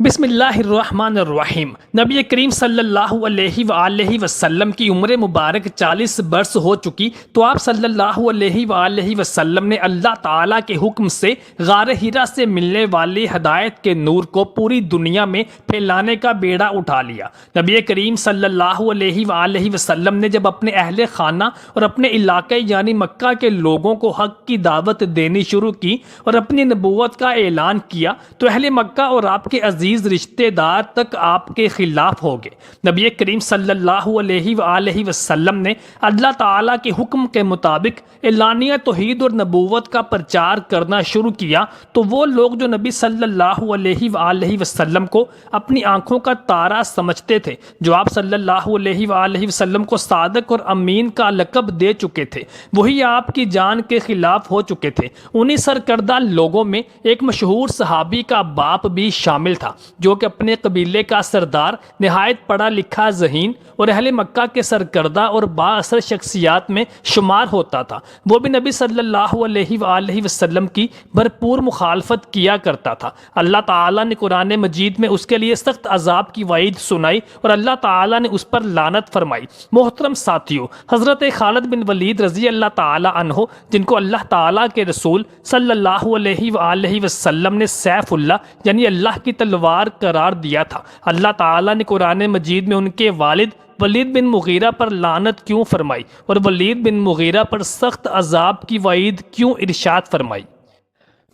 بسم اللہ الرحمن الرحیم۔ نبی کریم صلی اللہ علیہ وآلہ وسلم کی عمر مبارک 40 برس ہو چکی تو آپ صلی اللہ علیہ وآلہ وسلم نے اللہ تعالیٰ کے حکم سے غار حرا سے ملنے والی ہدایت کے نور کو پوری دنیا میں پھیلانے کا بیڑا اٹھا لیا۔ نبی کریم صلی اللہ علیہ وآلہ وسلم نے جب اپنے اہل خانہ اور اپنے علاقے یعنی مکہ کے لوگوں کو حق کی دعوت دینی شروع کی اور اپنی نبوت کا اعلان کیا تو اہل مکہ اور آپ کے عزیز رشتہ دار تک آپ کے خلاف ہو گئے۔ نبی کریم صلی اللہ علیہ وآلہ وسلم نے اللہ تعالیٰ کے حکم کے مطابق اعلانیہ توحید اور نبوت کا پرچار کرنا شروع کیا تو وہ لوگ جو نبی صلی اللہ علیہ وآلہ وسلم کو اپنی آنکھوں کا تارا سمجھتے تھے، جو آپ صلی اللہ علیہ وآلہ وسلم کو صادق اور امین کا لقب دے چکے تھے، وہی آپ کی جان کے خلاف ہو چکے تھے۔ انہی سرکردہ لوگوں میں ایک مشہور صحابی کا باپ بھی شامل تھا، جو کہ اپنے قبیلے کا سردار، نہایت پڑھا لکھا ذہین اور اہل مکہ کے سرکردہ اور با اثر شخصیات میں شمار ہوتا تھا۔ وہ بھی نبی صلی اللہ علیہ وآلہ وسلم کی بھرپور مخالفت کیا کرتا تھا۔ اللہ تعالیٰ نے قرآن مجید میں اس کے لیے سخت عذاب کی وعید سنائی اور اللہ تعالیٰ نے اس پر لعنت فرمائی۔ محترم ساتھیو، حضرت خالد بن ولید رضی اللہ تعالیٰ عنہ، جن کو اللہ تعالیٰ کے رسول صلی اللہ علیہ وآلہ وسلم نے سیف اللہ یعنی اللہ کی تلوار قرار دیا تھا، اللہ تعالیٰ نے قرآن مجید میں ان کے والد ولید بن مغیرہ پر لعنت کیوں فرمائی اور ولید بن مغیرہ پر سخت عذاب کی وعید کیوں ارشاد فرمائی؟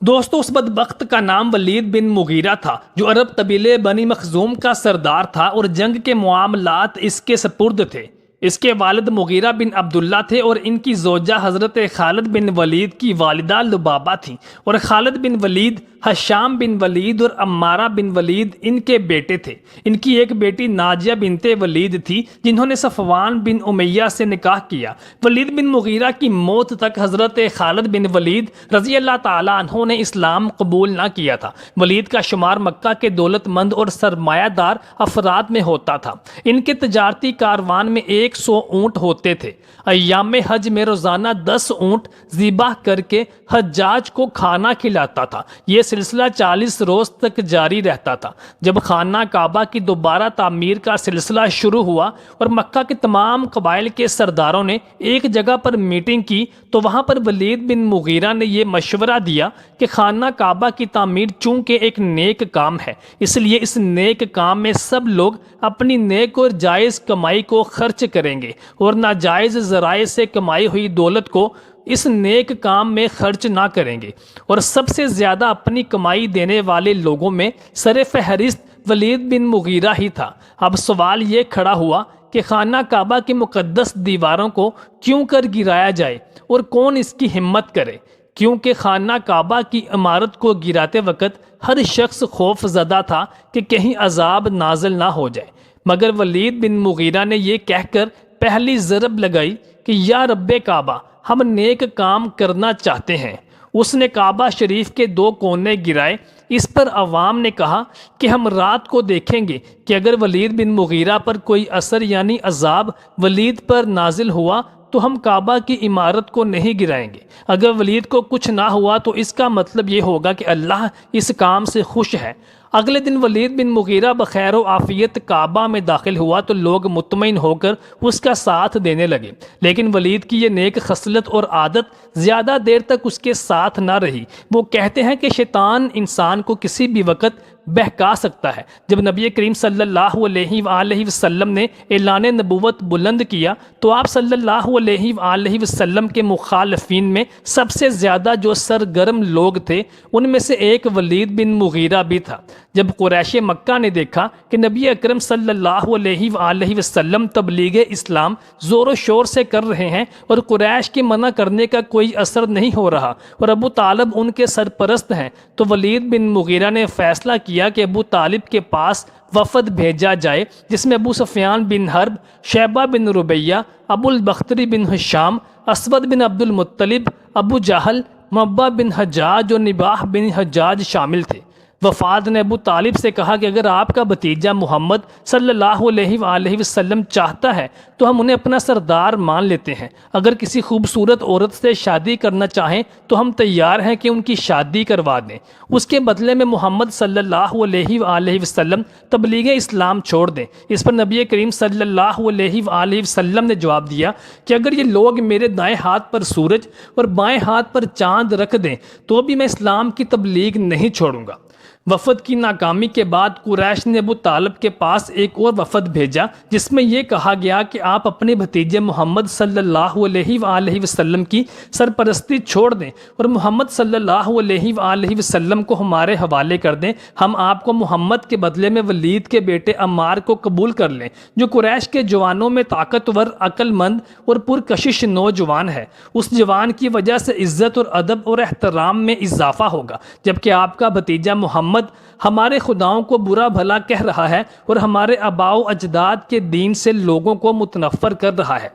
دوستو، اس بدبخت کا نام ولید بن مغیرہ تھا، جو عرب قبیلے بنی مخزوم کا سردار تھا اور جنگ کے معاملات اس کے سپرد تھے۔ اس کے والد مغیرہ بن عبداللہ تھے اور ان کی زوجہ حضرت خالد بن ولید کی والدہ لبابہ تھیں، اور خالد بن ولید، حشام بن ولید اور عمارہ بن ولید ان کے بیٹے تھے۔ ان کی ایک بیٹی ناجیہ بنت ولید تھی، جنہوں نے صفوان بن امیہ سے نکاح کیا۔ ولید بن مغیرہ کی موت تک حضرت خالد بن ولید رضی اللہ تعالیٰ عنہ نے اسلام قبول نہ کیا تھا۔ ولید کا شمار مکہ کے دولت مند اور سرمایہ دار افراد میں ہوتا تھا۔ ان کے تجارتی کاروان میں 100 اونٹ ہوتے تھے۔ ایام حج میں روزانہ 10 اونٹ ذبح کر کے حجاج کو کھانا کھلاتا تھا۔ یہ سلسلہ 40 روز تک جاری رہتا تھا۔ جب خانہ کعبہ کی دوبارہ تعمیر کا سلسلہ شروع ہوا اور مکہ کے تمام قبائل کے سرداروں نے ایک جگہ پر میٹنگ کی تو وہاں پر ولید بن مغیرہ نے یہ مشورہ دیا کہ خانہ کعبہ کی تعمیر چونکہ ایک نیک کام ہے، اس لیے اس نیک کام میں سب لوگ اپنی نیک اور جائز کمائی کو خرچ کریں گے اور ناجائز ذرائع سے کمائی ہوئی دولت کو اس نیک کام میں خرچ نہ کریں گے، اور سب سے زیادہ اپنی کمائی دینے والے لوگوں میں سر فہرست ولید بن مغیرہ ہی تھا۔ اب سوال یہ کھڑا ہوا کہ خانہ کعبہ کی مقدس دیواروں کو کیوں کر گرایا جائے اور کون اس کی ہمت کرے، کیونکہ خانہ کعبہ کی عمارت کو گراتے وقت ہر شخص خوف زدہ تھا کہ کہیں عذاب نازل نہ ہو جائے، مگر ولید بن مغیرہ نے یہ کہہ کر پہلی ضرب لگائی کہ یا رب کعبہ، ہم نیک کام کرنا چاہتے ہیں۔ اس نے کعبہ شریف کے 2 کونے گرائے۔ اس پر عوام نے کہا کہ ہم رات کو دیکھیں گے کہ اگر ولید بن مغیرہ پر کوئی اثر یعنی عذاب ولید پر نازل ہوا تو ہم کعبہ کی عمارت کو نہیں گرائیں گے، اگر ولید کو کچھ نہ ہوا تو اس کا مطلب یہ ہوگا کہ اللہ اس کام سے خوش ہے۔ اگلے دن ولید بن مغیرہ بخیر و عافیت کعبہ میں داخل ہوا تو لوگ مطمئن ہو کر اس کا ساتھ دینے لگے، لیکن ولید کی یہ نیک خصلت اور عادت زیادہ دیر تک اس کے ساتھ نہ رہی۔ وہ کہتے ہیں کہ شیطان انسان کو کسی بھی وقت بہکا سکتا ہے۔ جب نبی کریم صلی اللہ علیہ وآلہ وسلم نے اعلان نبوت بلند کیا تو آپ صلی اللہ علیہ وآلہ وسلم کے مخالفین میں سب سے زیادہ جو سرگرم لوگ تھے ان میں سے ایک ولید بن مغیرہ بھی تھا۔ جب قریش مکہ نے دیکھا کہ نبی اکرم صلی اللہ علیہ وآلہ وسلم تبلیغ اسلام زور و شور سے کر رہے ہیں اور قریش کے منع کرنے کا کوئی اثر نہیں ہو رہا اور ابو طالب ان کے سرپرست ہیں، تو ولید بن مغیرہ نے فیصلہ کیا کہ ابو طالب کے پاس وفد بھیجا جائے، جس میں ابو سفیان بن حرب، شیبہ بن ربیہ، ابو البختری بن ہشام، اسود بن عبد المطلب، ابو جہل، مبہ بن حجاج اور نباہ بن حجاج شامل تھے۔ وفاد نے ابو طالب سے کہا کہ اگر آپ کا بھتیجا محمد صلی اللہ علیہ وآلہ وسلم چاہتا ہے تو ہم انہیں اپنا سردار مان لیتے ہیں، اگر کسی خوبصورت عورت سے شادی کرنا چاہیں تو ہم تیار ہیں کہ ان کی شادی کروا دیں، اس کے بدلے میں محمد صلی اللہ علیہ وآلہ وسلم تبلیغ اسلام چھوڑ دیں۔ اس پر نبی کریم صلی اللہ علیہ وآلہ وسلم نے جواب دیا کہ اگر یہ لوگ میرے دائیں ہاتھ پر سورج اور بائیں ہاتھ پر چاند رکھ دیں تو بھی میں اسلام کی تبلیغ نہیں چھوڑوں گا۔ وفد کی ناکامی کے بعد قریش نے ابو طالب کے پاس ایک اور وفد بھیجا جس میں یہ کہا گیا کہ آپ اپنے بھتیجے محمد صلی اللہ علیہ وآلہ وسلم کی سرپرستی چھوڑ دیں اور محمد صلی اللہ علیہ وآلہ وسلم کو ہمارے حوالے کر دیں، ہم آپ کو محمد کے بدلے میں ولید کے بیٹے عمار کو قبول کر لیں جو قریش کے جوانوں میں طاقتور، عقل مند اور پرکشش نوجوان ہے۔ اس جوان کی وجہ سے عزت اور ادب اور احترام میں اضافہ ہوگا، جبکہ آپ کا بھتیجا محمد ہمارے خداؤں کو برا بھلا کہہ رہا ہے اور ہمارے آباء و اجداد کے دین سے لوگوں کو متنفر کر رہا ہے۔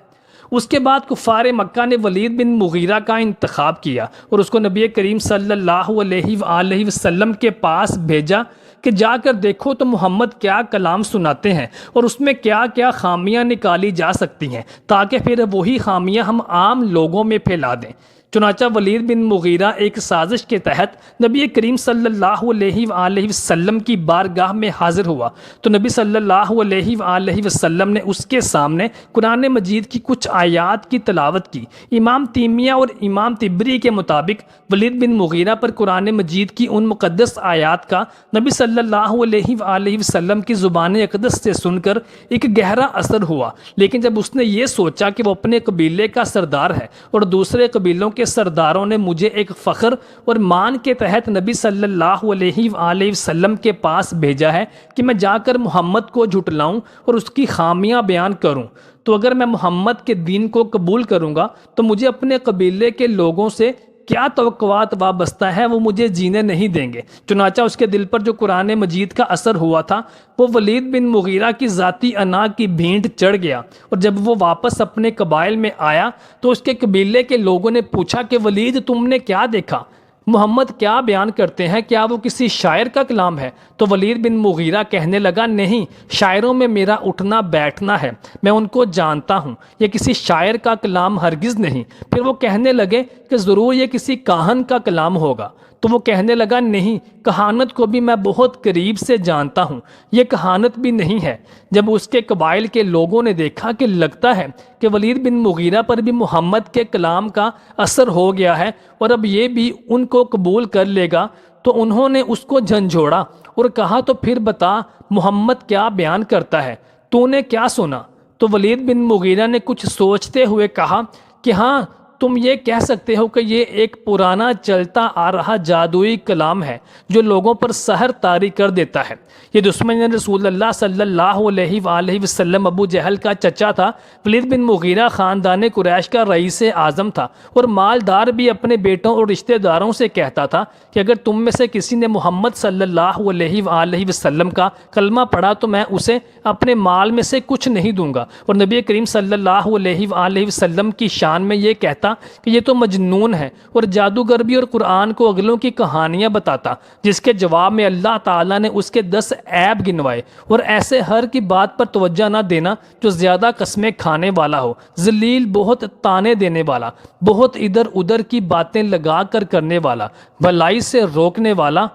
اس کے بعد کفار مکہ نے ولید بن مغیرہ کا انتخاب کیا اور اس کو نبی کریم صلی اللہ علیہ وآلہ وسلم کے پاس بھیجا کہ جا کر دیکھو تو محمد کیا کلام سناتے ہیں اور اس میں کیا کیا خامیاں نکالی جا سکتی ہیں، تاکہ پھر وہی خامیاں ہم عام لوگوں میں پھیلا دیں۔ چنانچہ ولید بن مغیرہ ایک سازش کے تحت نبی کریم صلی اللہ علیہ وآلہ وسلم کی بارگاہ میں حاضر ہوا تو نبی صلی اللہ علیہ وآلہ وسلم نے اس کے سامنے قرآن مجید کی کچھ آیات کی تلاوت کی۔ امام تیمیہ اور امام طبری کے مطابق ولید بن مغیرہ پر قرآن مجید کی ان مقدس آیات کا نبی صلی اللہ علیہ وآلہ وسلم کی زبان اقدس سے سن کر ایک گہرا اثر ہوا، لیکن جب اس نے یہ سوچا کہ وہ اپنے قبیلے کا سردار ہے اور دوسرے قبیلوں کے سرداروں نے مجھے ایک فخر اور مان کے تحت نبی صلی اللہ علیہ وآلہ وسلم کے پاس بھیجا ہے کہ میں جا کر محمد کو جھٹلاؤں اور اس کی خامیاں بیان کروں، تو اگر میں محمد کے دین کو قبول کروں گا تو مجھے اپنے قبیلے کے لوگوں سے کیا توقعات وابستہ ہے وہ مجھے جینے نہیں دیں گے۔ چنانچہ اس کے دل پر جو قرآن مجید کا اثر ہوا تھا وہ ولید بن مغیرہ کی ذاتی انا کی بھینٹ چڑھ گیا، اور جب وہ واپس اپنے قبائل میں آیا تو اس کے قبیلے کے لوگوں نے پوچھا کہ ولید تم نے کیا دیکھا؟ محمد کیا بیان کرتے ہیں؟ کیا وہ کسی شاعر کا کلام ہے؟ تو ولید بن مغیرہ کہنے لگا نہیں، شاعروں میں میرا اٹھنا بیٹھنا ہے، میں ان کو جانتا ہوں، یہ کسی شاعر کا کلام ہرگز نہیں۔ پھر وہ کہنے لگے کہ ضرور یہ کسی کاہن کا کلام ہوگا، تو وہ کہنے لگا نہیں، کہانت کو بھی میں بہت قریب سے جانتا ہوں، یہ کہانت بھی نہیں ہے۔ جب اس کے قبائل کے لوگوں نے دیکھا کہ لگتا ہے کہ ولید بن مغیرہ پر بھی محمد کے کلام کا اثر ہو گیا ہے اور اب یہ بھی ان کو قبول کر لے گا، تو انہوں نے اس کو جھنجھوڑا اور کہا تو پھر بتا محمد کیا بیان کرتا ہے، تو نے کیا سنا؟ تو ولید بن مغیرہ نے کچھ سوچتے ہوئے کہا کہ ہاں، تم یہ کہہ سکتے ہو کہ یہ ایک پرانا چلتا آ رہا جادوئی کلام ہے جو لوگوں پر سحر طاری کر دیتا ہے۔ یہ دشمن رسول اللہ صلی اللہ علیہ وآلہ وسلم ابو جہل کا چچا تھا۔ ولید بن مغیرہ خاندان قریش کا رئیس اعظم تھا اور مالدار بھی اپنے بیٹوں اور رشتہ داروں سے کہتا تھا کہ اگر تم میں سے کسی نے محمد صلی اللہ علیہ وآلہ وسلم کا کلمہ پڑھا تو میں اسے اپنے مال میں سے کچھ نہیں دوں گا، اور نبی کریم صلی اللہ علیہ وآلہ وسلم کی شان میں یہ کہتا کہ یہ تو مجنون ہے اور جادوگر بھی اور قرآن کو اگلوں کی کہانیاں بتاتا، جس کے جواب میں اللہ تعالیٰ نے اس کے 10 عیب گنوائے، اور ایسے ہر کی بات پر توجہ نہ دینا جو زیادہ قسمیں کھانے والا ہو، ذلیل، بہت تانے دینے والا، بہت ادھر ادھر کی باتیں لگا کر کرنے والا، بھلائی سے روکنے والا،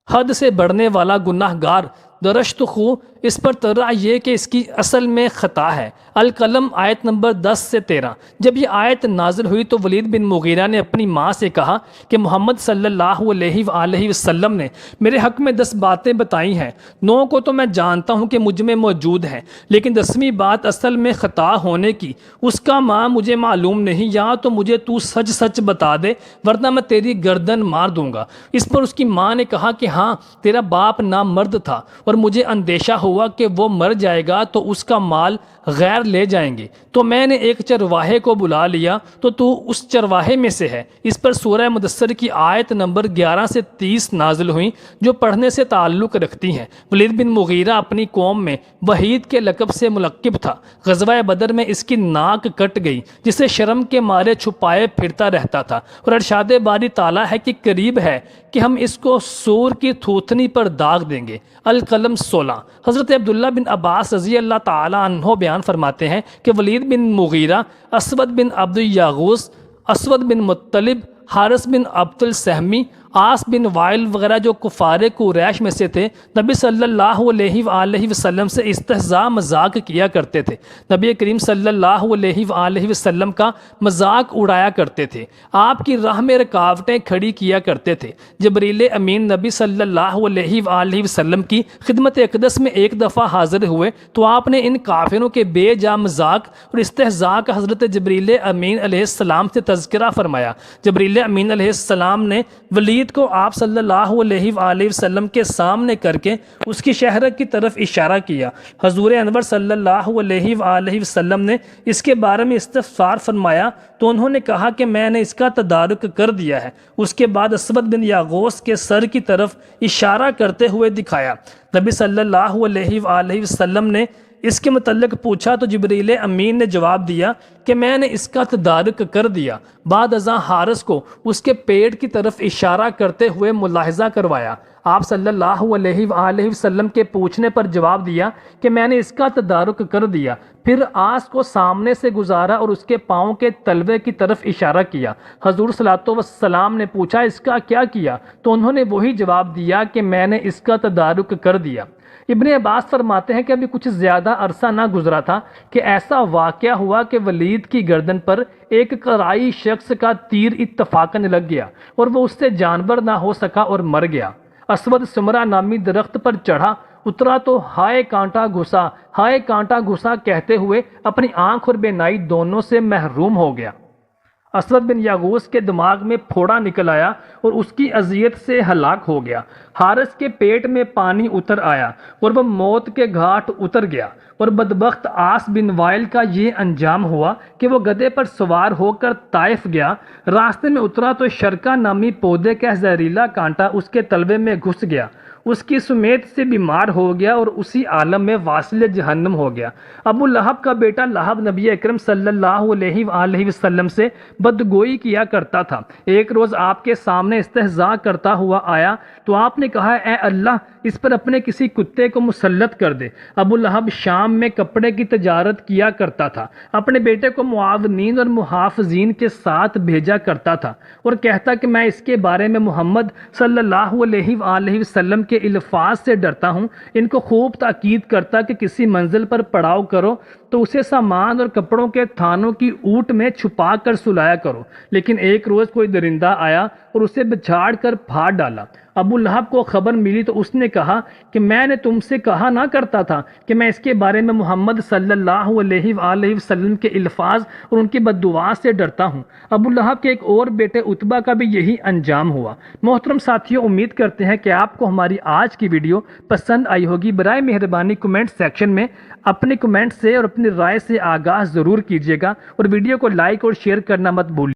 حد سے بڑھنے والا، گناہ گار، درشت خو۔ اس پر ترا یہ کہ اس کی اصل میں خطا ہے۔ القلم آیت نمبر 10 سے 13۔ جب یہ آیت نازل ہوئی تو ولید بن مغیرہ نے اپنی ماں سے کہا کہ محمد صلی اللہ علیہ وآلہ وسلم نے میرے حق میں 10 باتیں بتائی ہیں، 9 کو تو میں جانتا ہوں کہ مجھ میں موجود ہیں، لیکن 10ویں بات اصل میں خطا ہونے کی اس کا ماں مجھے معلوم نہیں، یا تو مجھے تو سچ سچ بتا دے ورنہ میں تیری گردن مار دوں گا۔ اس پر اس کی ماں نے کہا کہ ہاں، تیرا باپ نامرد تھا اور مجھے اندیشہ ہوا ہوا کہ وہ مر جائے گا تو اس کا مال غیر لے جائیں گے، تو میں نے ایک چرواہے کو بلا لیا تو اس چرواہے میں سے ہے۔ اس پر سورہ مدثر کی آیت نمبر 11 سے 30 نازل ہوئیں جو پڑھنے سے تعلق رکھتی ہیں۔ ولید بن مغیرہ اپنی قوم میں وحید کے لقب سے ملقب تھا۔ غزوہ بدر میں اس کی ناک کٹ گئی جسے شرم کے مارے چھپائے پھرتا رہتا تھا، اور ارشاد باری تعالیٰ ہے کہ قریب ہے کہ ہم اس کو سور کی تھوتنی پر داغ دیں گے۔ القلم 16۔ حضرت عبداللہ بن عباس رضی اللہ تعالیٰ عنہ بیان فرماتے ہیں کہ ولید بن مغیرہ، اسود بن عبد یاغوث، اسود بن مطلب، حارث بن عبد السہمی، عاص بن وائل وغیرہ جو کفار قریش میں سے تھے، نبی صلی اللہ علیہ وآلہ وسلم سے استہزاء مذاق کیا کرتے تھے۔ نبی کریم صلی اللہ علیہ وآلہ وسلم کا مذاق اڑایا کرتے تھے، آپ کی راہ میں رکاوٹیں کھڑی کیا کرتے تھے۔ جبریل امین نبی صلی اللہ علیہ وآلہ وسلم کی خدمت اقدس میں ایک دفعہ حاضر ہوئے تو آپ نے ان کافروں کے بے جا مذاق اور استہزاء کا حضرت جبریل امین علیہ السلام سے تذکرہ فرمایا۔ جبریل امین علیہ السلام نے ولید کو آپ صلی اللہ علیہ وآلہ وسلم کے سامنے کر کے اس کی شہرت کی طرف اشارہ کیا۔ حضور انور صلی اللہ علیہ وآلہ وسلم نے اس کے بارے میں استفسار فرمایا تو انہوں نے کہا کہ میں نے اس کا تدارک کر دیا ہے۔ اس کے بعد اسود بن یاغوث کے سر کی طرف اشارہ کرتے ہوئے دکھایا۔ نبی صلی اللہ علیہ وآلہ وسلم نے اس کے متعلق پوچھا تو جبریل امین نے جواب دیا کہ میں نے اس کا تدارک کر دیا۔ بعد ازاں حارث کو اس کے پیٹ کی طرف اشارہ کرتے ہوئے ملاحظہ کروایا۔ آپ صلی اللہ علیہ وآلہ وسلم کے پوچھنے پر جواب دیا کہ میں نے اس کا تدارک کر دیا۔ پھر آس کو سامنے سے گزارا اور اس کے پاؤں کے تلوے کی طرف اشارہ کیا۔ حضور صلی اللہ علیہ وسلم نے پوچھا اس کا کیا کیا تو انہوں نے وہی جواب دیا کہ میں نے اس کا تدارک کر دیا۔ ابن عباس فرماتے ہیں کہ ابھی کچھ زیادہ عرصہ نہ گزرا تھا کہ ایسا واقعہ ہوا کہ ولید کی گردن پر ایک قرائی شخص کا تیر اتفاقاً لگ گیا اور وہ اس سے جانبر نہ ہو سکا اور مر گیا۔ اسود سمرہ نامی درخت پر چڑھا، اترا تو ہائے کانٹا گھسا، ہائے کانٹا گھسا کہتے ہوئے اپنی آنکھ اور بینائی دونوں سے محروم ہو گیا۔ اسود بن یاغوث کے دماغ میں پھوڑا نکل آیا اور اس کی اذیت سے ہلاک ہو گیا۔ حارث کے پیٹ میں پانی اتر آیا اور وہ موت کے گھاٹ اتر گیا، اور بدبخت عاص بن وائل کا یہ انجام ہوا کہ وہ گدھے پر سوار ہو کر طائف گیا۔ راستے میں اترا تو شرکا نامی پودے کا زہریلا کانٹا اس کے تلوے میں گھس گیا، اس کی سمیت سے بیمار ہو گیا اور اسی عالم میں واصل جہنم ہو گیا۔ ابو لہب کا بیٹا لہب نبی اکرم صلی اللہ علیہ وآلہ وسلم سے بدگوئی کیا کرتا تھا۔ ایک روز آپ کے سامنے استہزاء کرتا ہوا آیا تو آپ نے کہا اے اللہ اس پر اپنے کسی کتے کو مسلط کر دے۔ ابو لہب شام میں کپڑے کی تجارت کیا کرتا تھا، اپنے بیٹے کو معاونین اور محافظین کے ساتھ بھیجا کرتا تھا اور کہتا کہ میں اس کے بارے میں محمد صلی اللہ علیہ وآلہ وسلم کے الفاظ سے ڈرتا ہوں۔ ان کو خوب تاکید کرتا کہ کسی منزل پر پڑاؤ کرو تو اسے سامان اور کپڑوں کے تھانوں کی اوٹ میں چھپا کر سلایا کرو، لیکن ایک روز کوئی درندہ آیا اور اسے بچھاڑ کر پھاڑ ڈالا۔ ابو لہب کو خبر ملی تو اس نے کہا کہ میں نے تم سے کہا نہ کرتا تھا کہ میں اس کے بارے میں محمد صلی اللہ علیہ وآلہ وسلم کے الفاظ اور ان کی بد دعا سے ڈرتا ہوں۔ ابو لہب کے ایک اور بیٹے عتبہ کا بھی یہی انجام ہوا۔ محترم ساتھیوں، امید کرتے ہیں کہ آپ کو ہماری آج کی ویڈیو پسند آئی ہوگی۔ برائے مہربانی کمنٹ سیکشن میں اپنے کمنٹ سے اور اپنی رائے سے آگاہ ضرور کیجیے گا، اور ویڈیو کو لائک اور شیئر کرنا مت بھولیے۔